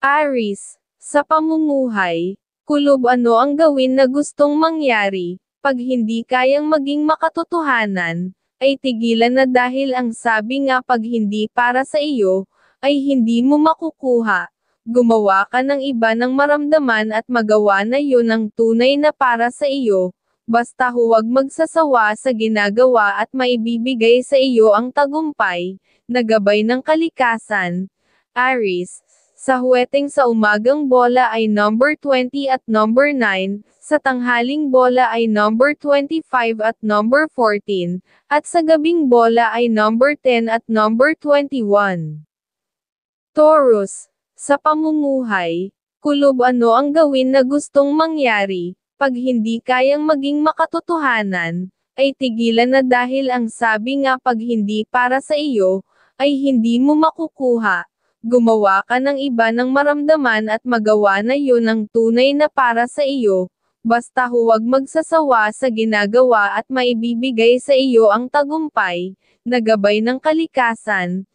Aries, sa pamumuhay, kulob ano ang gawin na gustong mangyari, pag hindi kayang maging makatotohanan, ay tigilan na dahil ang sabi nga pag hindi para sa iyo, ay hindi mo makukuha. Gumawa ka ng iba ng maramdaman at magawa na yun ang tunay na para sa iyo, basta huwag magsasawa sa ginagawa at maibibigay sa iyo ang tagumpay, na gabay ng kalikasan. Aries, sa huweteng sa umagang bola ay number 20 at number 9, sa tanghaling bola ay number 25 at number 14, at sa gabing bola ay number 10 at number 21. Taurus, sa pamumuhay, kulob ano ang gawin na gustong mangyari, pag hindi kayang maging makatotohanan, ay tigilan na dahil ang sabi nga pag hindi para sa iyo, ay hindi mo makukuha. Gumawa ka ng iba ng maramdaman at magawa na yun ang tunay na para sa iyo, basta huwag magsasawa sa ginagawa at maibibigay sa iyo ang tagumpay, na gabay ng kalikasan.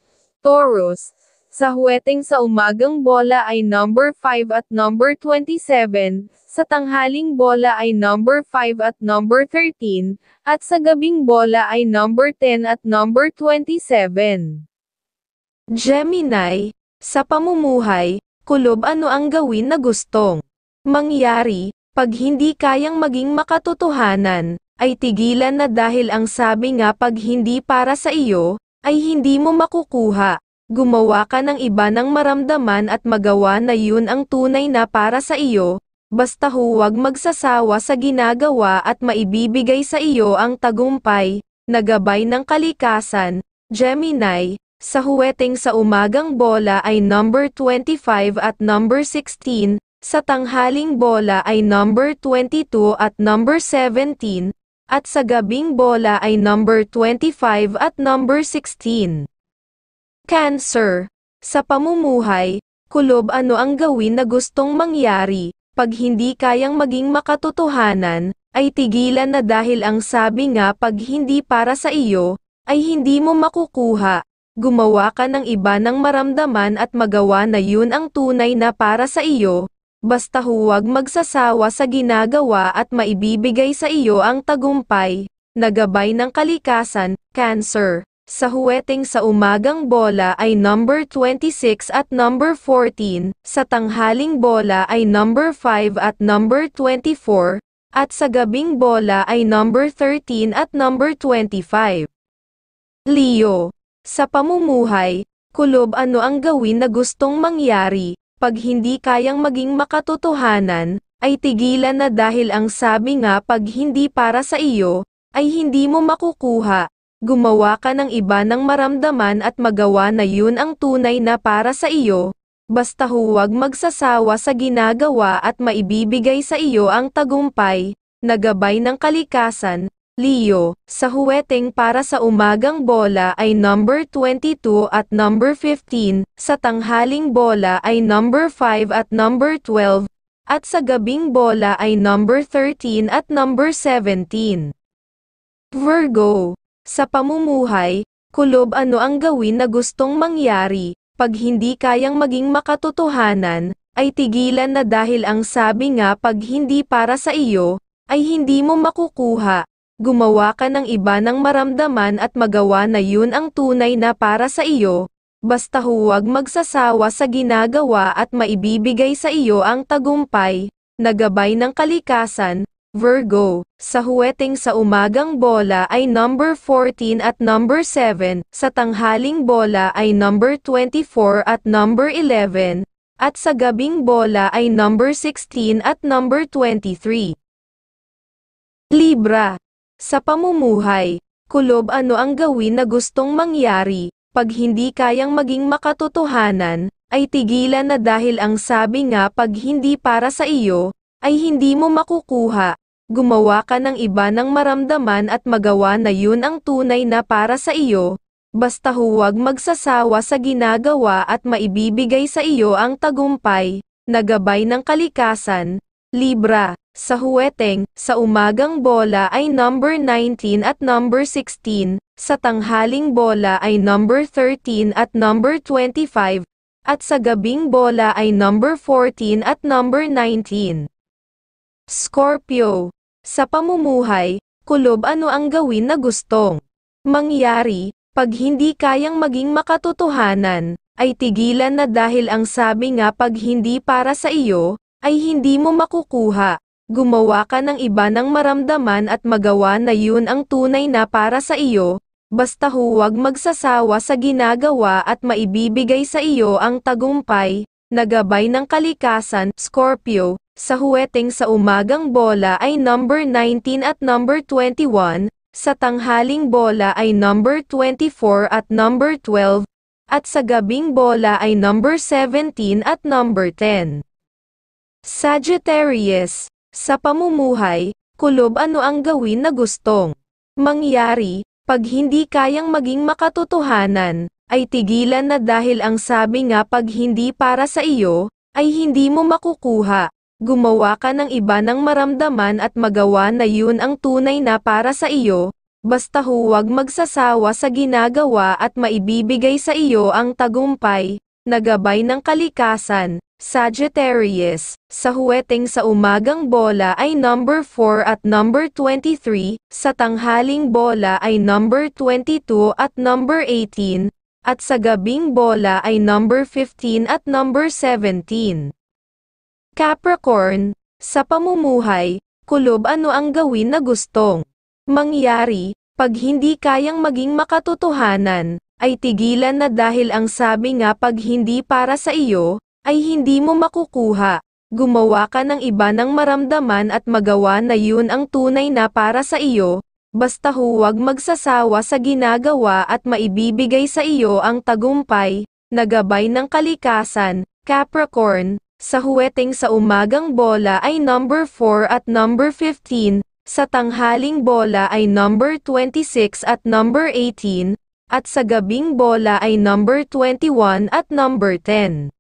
Taurus, sa huweteng sa umagang bola ay number 5 at number 27, sa tanghaling bola ay number 5 at number 13, at sa gabing bola ay number 10 at number 27. Gemini, sa pamumuhay, kulob ano ang gawin na gustong mangyari, pag hindi kayang maging makatotohanan, ay tigilan na dahil ang sabi nga pag hindi para sa iyo, ay hindi mo makukuha. Gumawa ka ng iba ng maramdaman at magawa na yun ang tunay na para sa iyo, basta huwag magsasawa sa ginagawa at maibibigay sa iyo ang tagumpay, na gabay ng kalikasan. Gemini, sa huweteng sa umagang bola ay number 25 at number 16, sa tanghaling bola ay number 22 at number 17, at sa gabing bola ay number 25 at number 16. Cancer, sa pamumuhay, kulob ano ang gawin na gustong mangyari, pag hindi kayang maging makatotohanan, ay tigilan na dahil ang sabi nga pag hindi para sa iyo, ay hindi mo makukuha. Gumawa ka ng iba ng maramdaman at magawa na yun ang tunay na para sa iyo, basta huwag magsasawa sa ginagawa at maibibigay sa iyo ang tagumpay, na gabay ng kalikasan. Cancer, sa huweteng sa umagang bola ay number 26 at number 14, sa tanghaling bola ay number 5 at number 24, at sa gabing bola ay number 13 at number 25. Leo, sa pamumuhay, kulob ano ang gawin na gustong mangyari, pag hindi kayang maging makatotohanan, ay tigilan na dahil ang sabi nga pag hindi para sa iyo, ay hindi mo makukuha. Gumawa ka ng iba ng maramdaman at magawa na yun ang tunay na para sa iyo, basta huwag magsasawa sa ginagawa at maibibigay sa iyo ang tagumpay, na gabay ng kalikasan. Leo, sa huweteng para sa umagang bola ay number 22 at number 15, sa tanghaling bola ay number 5 at number 12, at sa gabing bola ay number 13 at number 17. Virgo, sa pamumuhay, kulob ano ang gawin na gustong mangyari, pag hindi kayang maging makatotohanan, ay tigilan na dahil ang sabi nga pag hindi para sa iyo, ay hindi mo makukuha. Gumawa ka ng iba ng maramdaman at magawa na yun ang tunay na para sa iyo, basta huwag magsasawa sa ginagawa at maibibigay sa iyo ang tagumpay, na gabay ng kalikasan. Virgo, sa huweteng sa umagang bola ay number 14 at number 7, sa tanghaling bola ay number 24 at number 11, at sa gabing bola ay number 16 at number 23. Libra, sa pamumuhay, kulob ano ang gawin na gustong mangyari, pag hindi kayang maging makatotohanan, ay tigilan na dahil ang sabi nga pag hindi para sa iyo, ay hindi mo makukuha. Gumawa ka ng iba ng maramdaman at magawa na yun ang tunay na para sa iyo, basta huwag magsasawa sa ginagawa at maibibigay sa iyo ang tagumpay, na gabay ng kalikasan. Libra, sa huweteng, sa umagang bola ay number 19 at number 16, sa tanghaling bola ay number 13 at number 25, at sa gabing bola ay number 14 at number 19. Scorpio. Sa pamumuhay, kulob ano ang gawin na gustong mangyari, pag hindi kayang maging makatotohanan, ay tigilan na dahil ang sabi nga pag hindi para sa iyo, ay hindi mo makukuha. Gumawa ka ng iba ng maramdaman at magawa na yun ang tunay na para sa iyo, basta huwag magsasawa sa ginagawa at maibibigay sa iyo ang tagumpay, na gabay ng kalikasan. Scorpio, sa huweteng sa umagang bola ay number 19 at number 21, sa tanghaling bola ay number 24 at number 12, at sa gabing bola ay number 17 at number 10. Sagittarius. Sa pamumuhay, kulob ano ang gawin na gustong mangyari, pag hindi kayang maging makatotohanan, ay tigilan na dahil ang sabi nga pag hindi para sa iyo, ay hindi mo makukuha. Gumawa ka ng iba ng maramdaman at magawa na yun ang tunay na para sa iyo, basta huwag magsasawa sa ginagawa at maibibigay sa iyo ang tagumpay, na gabay ng kalikasan. Sagittarius, sa huweteng sa umagang bola ay number 4 at number 23, sa tanghaling bola ay number 22 at number 18, at sa gabing bola ay number 15 at number 17. Capricorn, sa pamumuhay, kulob ano ang gawin na gustong mangyari, pag hindi kayang maging makatotohanan, ay tigilan na dahil ang sabi nga pag hindi para sa iyo, ay hindi mo makukuha. Gumawa ka ng iba ng maramdaman at magawa na yun ang tunay na para sa iyo, basta huwag magsasawa sa ginagawa at maibibigay sa iyo ang tagumpay, na gabay ng kalikasan. Capricorn, sa huweteng sa umagang bola ay number 4 at number 15, sa tanghaling bola ay number 26 at number 18, at sa gabing bola ay number 21 at number 10.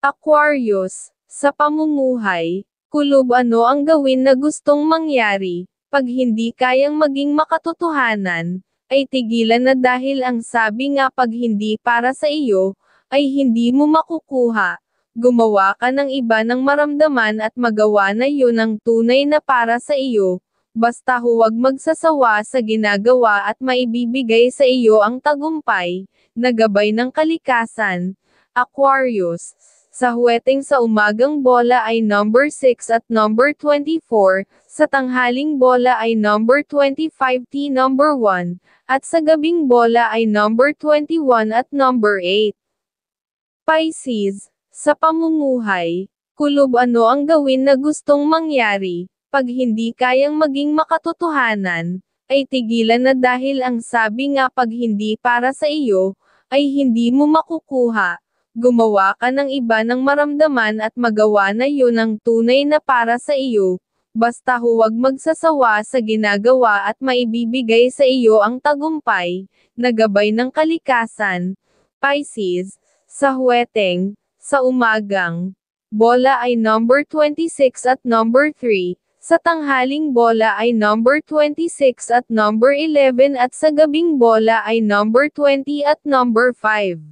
Aquarius, sa pamumuhay, kulob ano ang gawin na gustong mangyari, pag hindi kayang maging makatotohanan, ay tigilan na dahil ang sabi nga pag hindi para sa iyo, ay hindi mo makukuha. Gumawa ka ng iba ng maramdaman at magawa na yun ang tunay na para sa iyo, basta huwag magsasawa sa ginagawa at maibibigay sa iyo ang tagumpay, na gabay ng kalikasan. Aquarius, sa huweteng sa umagang bola ay number 6 at number 24, sa tanghaling bola ay number 25T number 1, at sa gabing bola ay number 21 at number 8. Pisces, sa pamumuhay, kulob ano ang gawin na gustong mangyari, pag hindi kayang maging makatotohanan, ay tigilan na dahil ang sabi nga pag hindi para sa iyo, ay hindi mo makukuha. Gumawa ka ng iba ng maramdaman at magawa na yun ang tunay na para sa iyo, basta huwag magsasawa sa ginagawa at maibibigay sa iyo ang tagumpay, na gabay ng kalikasan. Pisces, sa huweteng, sa umagang bola ay number 26 at number 3, sa tanghaling bola ay number 26 at number 11 at sa gabing bola ay number 20 at number 5.